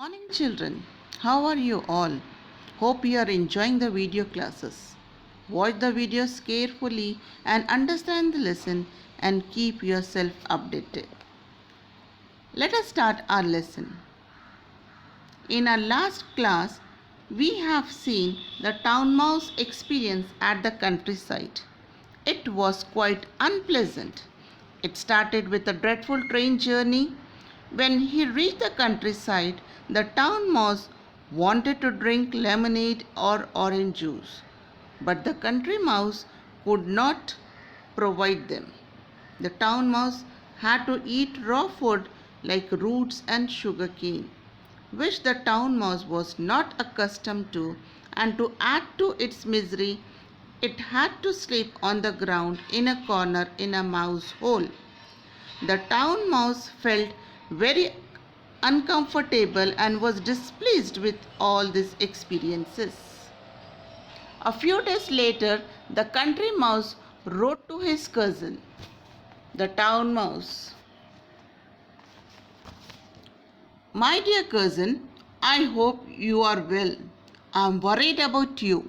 Morning children, how are you all? Hope you are enjoying the video classes. Watch the videos carefully and understand the lesson and keep yourself updated. Let us start our lesson. In our last class, we have seen the town mouse experience at the countryside. It was quite unpleasant. It started with a dreadful train journey. When he reached the countryside, the town mouse wanted to drink lemonade or orange juice, but the country mouse could not provide them. The town mouse had to eat raw food like roots and sugar cane, which the town mouse was not accustomed to, and to add to its misery, it had to sleep on the ground in a corner in a mouse hole. The town mouse felt very uncomfortable and was displeased with all these experiences. A few days later, the country mouse wrote to his cousin, the town mouse. My dear cousin, I hope you are well. I am worried about you.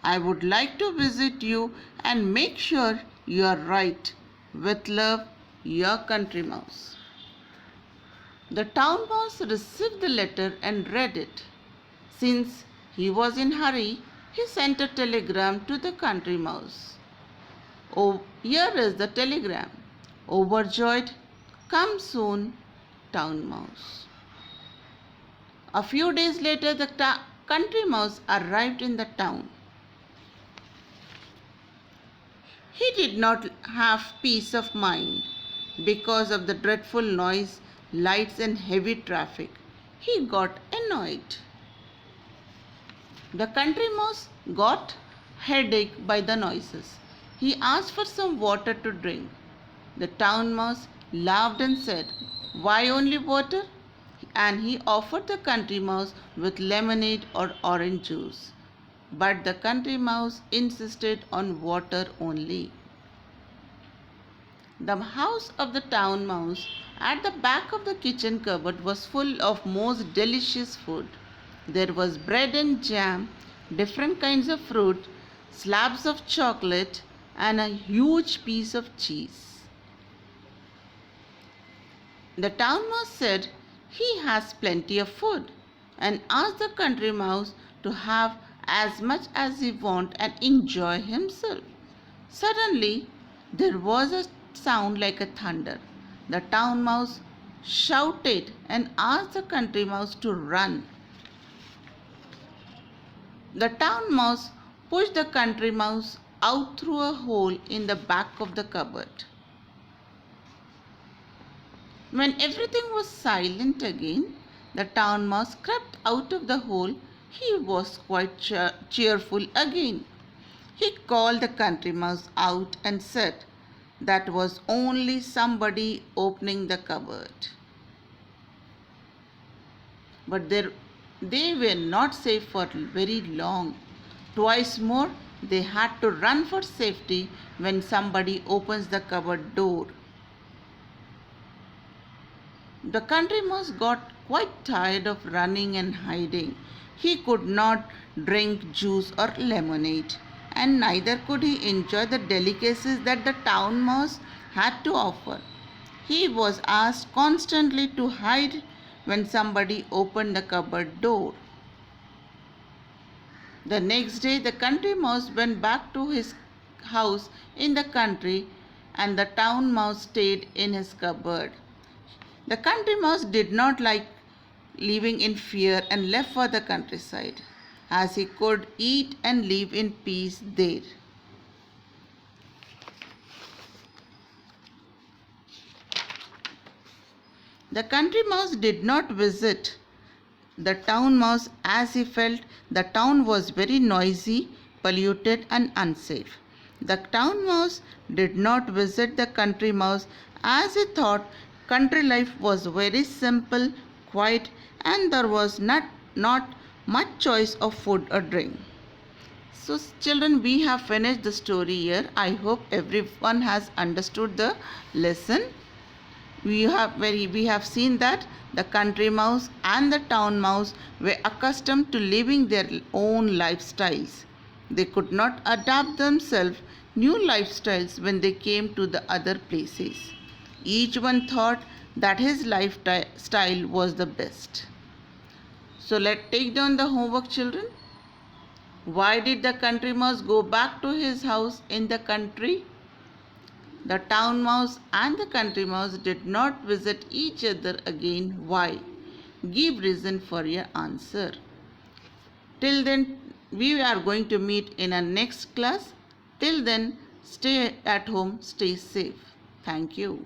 I would like to visit you and make sure you are right. With love, your country mouse. The town mouse received the letter and read it. Since he was in a hurry, he sent a telegram to the country mouse. Oh, here is the telegram. Overjoyed, come soon, town mouse. A few days later, the country mouse arrived in the town. He did not have peace of mind because of the dreadful noise, lights and heavy traffic. He got annoyed. The country mouse got headache by the noises. He asked for some water to drink. The town mouse laughed and said, "Why only water?" And he offered the country mouse with lemonade or orange juice. But the country mouse insisted on water only. The house of the town mouse at the back of the kitchen cupboard was full of most delicious food. There was bread and jam, different kinds of fruit, slabs of chocolate, and a huge piece of cheese. The town mouse said he has plenty of food and asked the country mouse to have as much as he wanted and enjoy himself. Suddenly, there was a sound like a thunder. The town mouse shouted and asked the country mouse to run. The town mouse pushed the country mouse out through a hole in the back of the cupboard. When everything was silent again, the town mouse crept out of the hole. He was quite cheerful again. He called the country mouse out and said that was only somebody opening the cupboard. But they were not safe for very long. Twice more, they had to run for safety when somebody opens the cupboard door. The country mouse got quite tired of running and hiding. He could not drink juice or lemonade, and neither could he enjoy the delicacies that the town mouse had to offer. He was asked constantly to hide when somebody opened the cupboard door. The next day, the country mouse went back to his house in the country, and the town mouse stayed in his cupboard. The country mouse did not like living in fear and left for the countryside, as he could eat and live in peace there. The country mouse did not visit the town mouse as he felt the town was very noisy, polluted and unsafe. The town mouse did not visit the country mouse as he thought country life was very simple, quiet, and there was not much choice of food or drink. So children, we have finished the story here. I hope everyone has understood the lesson. We have seen that the country mouse and the town mouse were accustomed to living their own lifestyles. They could not adapt themselves new lifestyles when they came to the other places. Each one thought that his lifestyle was the best. So let's take down the homework, children. Why did the country mouse go back to his house in the country? The town mouse and the country mouse did not visit each other again. Why? Give reason for your answer. Till then, we are going to meet in our next class. Till then, stay at home, stay safe. Thank you.